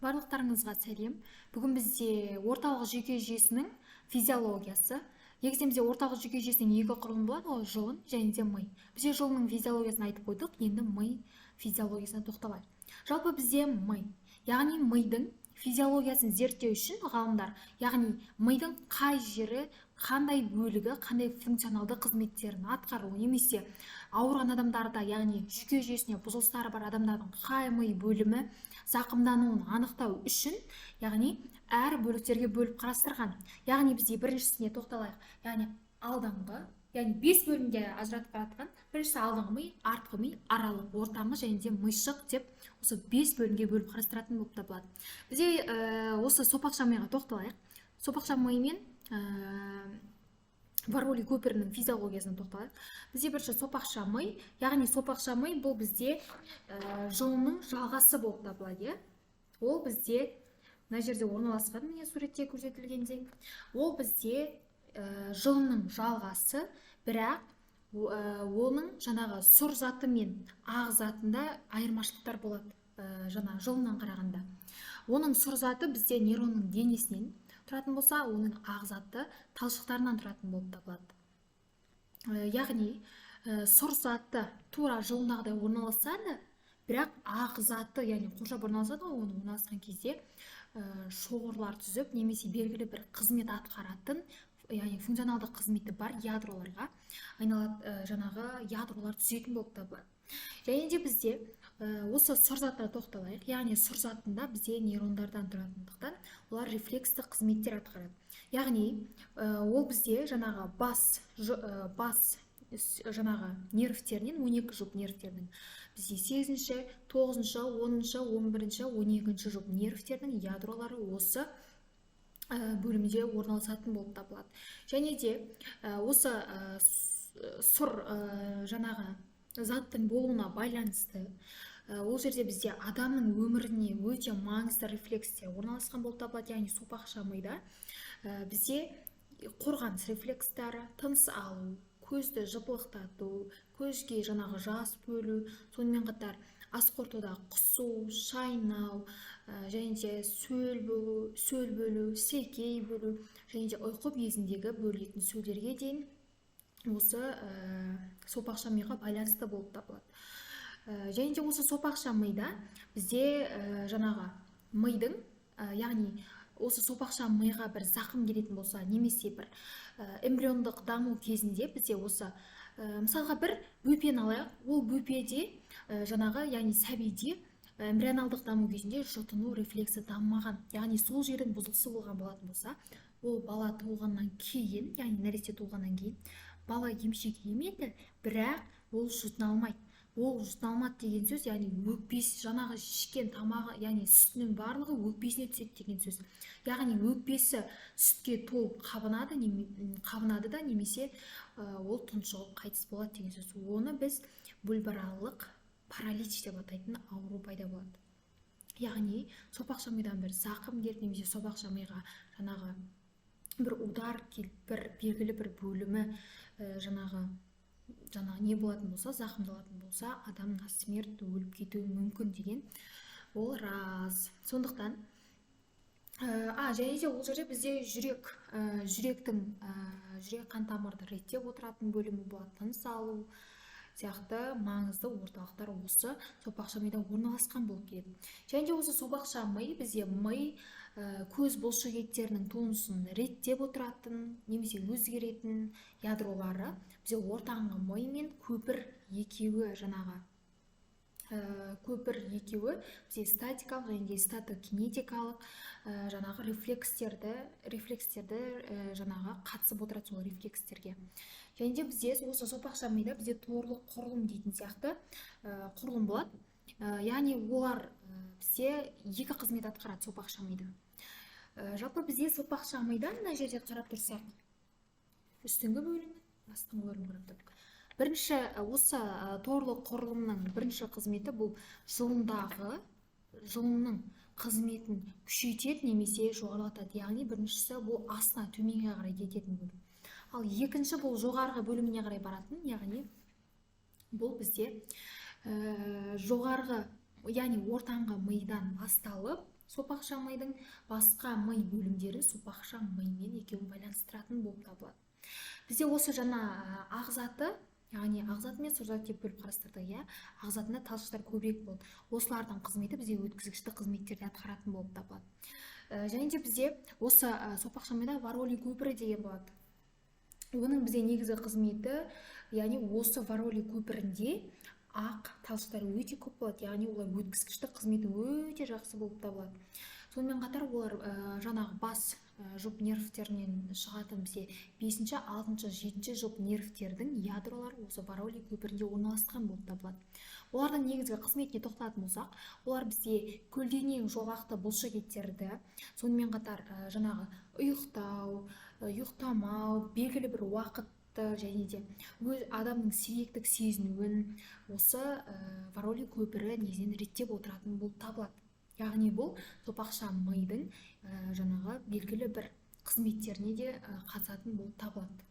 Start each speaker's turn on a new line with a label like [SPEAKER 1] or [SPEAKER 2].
[SPEAKER 1] Барлықтарыңызға сәлем. Бүгін бізде орталық жүйке жүйесінің физиологиясы. Негізінде орталық жүйке жүйесінің екі құрылымы болады, ол жұлын және де ми. Бізде жұлынның физиологиясын айтып қойдық, енді ми физиологиясына тоқталайық. Жалпы бізде ми, яғни мидың физиологиясын зерттеу үшін ғалымдар, яғни мидың қай жері, қандай бөлігі, қандай функционалды қызметтерін атқару, немесе ауырған адамдарда, яғни жүйке жүйесіне бұзылыстары бар адамдардың қай ми бөлімі зақымдануын анықтау үшін, яғни әр бөліктерге бөліп қарастырған. Яғни бізде біріншісіне тоқталайық. Яғни алдыңғы, яғни 5 бөлімге ажыратып қаратқан. Біріншісі алдыңғы ми, артқы ми, аралық, ортаңғы және де миышық деп осы 5 бөлімге бөліп қарастыратын болып табылады. Бізде осы сопақша миға тоқталайық. Сопақша ми мен Варволий көпірінің физиологиясына тоқталайық. Бізде бірінші сопақша ми, яғни сопақша ми бұл бізде жұлынның жалғасы болып табылады. Ол бізде мына жерде орналасқан, міне суретте көрсетілгендей. Ол бізде жұлынның жалғасы, бірақ оның жаңағы сұр заты мен ақ затында айырмашылықтар болады. Жаңа жұлыннан қарағанда. Оның сұр заты бізде нейронның денесінен тұратын болса, оның ақ заты талшықтарынан тұратын болып табылады. Яғни сұр заты тура жұлындағыдай орналасады, бірақ ақ заты, яғни қоршап орналасады, оны орналасқан кезде шоғырлар түзіп, немесе белгілі бір қызмет атқаратын, яғни функционалды қызметі бар ядроларға айналады, жаңағы ядролар түзетін болып табылады. Және де бізде осы сұр затқа тоқталайық. Яғни сұр затында бізде нейрондардан тұратындықтан олар рефлекстік қызметтер атқарады. Яғни ол бізде жаңағы бас жаңағы нервтерінен, 12 жұп нервтердің бізде 8-ші, 9-шы, 10-шы, 11-ші, 12-ші жұп нервтердің ядролары осы бөлімде орналасатын болып табылады. Және де осы сұр жаңағы заттың болуына байланысты ол жерде бізде адамның өміріне өте маңызды рефлекстер орналасқан болып табылады. Яғни сопақша мида бізде қорғаныс рефлекстері, тыныс алу, көзді жыпылықтату, көзге жаңағы жас бөлу, сонымен қатар ас қорытуда құсу, шайнау, және де сөл бөлу, секей бөлу, және де ұйқы безіндегі бөлетін сөлдерге дейін осы сопақша миға байланысты болып табылады. Және де осы сопақша мида бізде жаңағы мидың, яғни осы сопақша миға бір зақым келетін болса, немесе бір эмбриондық даму кезінде бізде осы мысалға бір бөпені алайық. Ол бөпеде жаңағы, яғни сәбиде эмбрионалдық даму кезінде жұтыну рефлексі дамымаған, яғни сол жердің бұзылысы болған болатын болса, ол бала туылғаннан кейін, яғни нәресте туылғаннан кейін бала емшек емеді, бірақ ол жұтына алмайды. Ол жұтына алмады деген сөз, яғни өкпесі, жаңағы ішкен тамағы, яғни сүтінің барлығы өкпесіне түседі деген сөз. Яғни өкпесі сүтке толып қабынады да, немесе ол тұншығып қайтыс болады деген сөз. Оны біз бульбаралық паралич деп атайтын ауру пайда болады. Яғни сопақша мидан бір зақым келіп, немесе сопақша миға жаңағы бір удар келіп, бір белгілі бір бөлімі жаңағы не болатын болса, зақымдалатын болса, адамның смерт, өліп кетуі мүмкін деген ол рас. Сондықтан және де ол жерде бізде жүректің жүрек қан тамырды реттеп отыратын бөлімі болады, тыныс алу сияқты маңызды орталықтар осы сопақша мида орналасқан болып келеді. Және де осы сопақша ми бізде ми көз бұлшықеттерінің тонусын реттеп отыратын, немесе өзгеретін ядролары бізде ортаңғы ми мен көпір екеуі, жаңағы көпір екеуі бізде статикалық және де статокинетикалық жаңағы рефлекстерді жаңағы қатысып отырады сол рефлекстерге. Және де бізде осы сопақша мида бізде торлық құрылым дейтін сияқты құрылым болады. Яғни олар бізде екі қызмет атқарады сопақша мида. Жалпы бізде сопақша мида мына жерде қарап тұрсақ, үстіңгі бөлімі, астыңғы бөлімін қарап тұрдық. Бірінші осы торлық құрылымның бірінші қызметі бұл жұлынның қызметін күшейтеді немесе жоғарылатады. Яғни біріншісі бұл астына төменге қарай кететін бөлім. Ал екінші бұл жоғарғы бөліміне қарай баратын, яғни бұл бізде жоғарғы, яғни ортаңғы мидан басталып, сопақша мидың басқа ми бөлімдері сопақша мимен екеуін байланыстыратын болып табылады. Бізде осы жаңа ағзаты, яғни ағзаты мен созаты деп бөліп қарастырдық, иә. Ағзатында талшықтар көбірек болды. Осылардың қызметі бізде өткізгішті қызметтерді атқаратын болып табылады. Және де бізде осы сопақша мида Варолий көпірі деген болады. Оның бізде негізгі қызметі, яғни осы Варолий көпірінде ақ талшықтар өте көп болады, яғни олар өткізгіштік қызметі өте жақсы болып табылады. Сонымен қатар олар жаңағы бас жұп нервтерінен шығатын бізде 5-ші, 6-ші, 7-ші жұп нервтердің ядролары осы Варолий көпірінде орналасқан болып табылады. Олардың негізгі қызметіне тоқталатын болсақ, олар бізде көлденең жолақты бұлшықеттерді, сонымен қатар жаңағы ұйықтамау, белгілі бір уақытты және де өз адамның сергектік сезінуін осы Варолий көпірі негізінен реттеп отыратын болып табылады. Яғни бұл сопақша мидың жаңағы белгілі бір қызметтеріне де қатысатын болып табылады.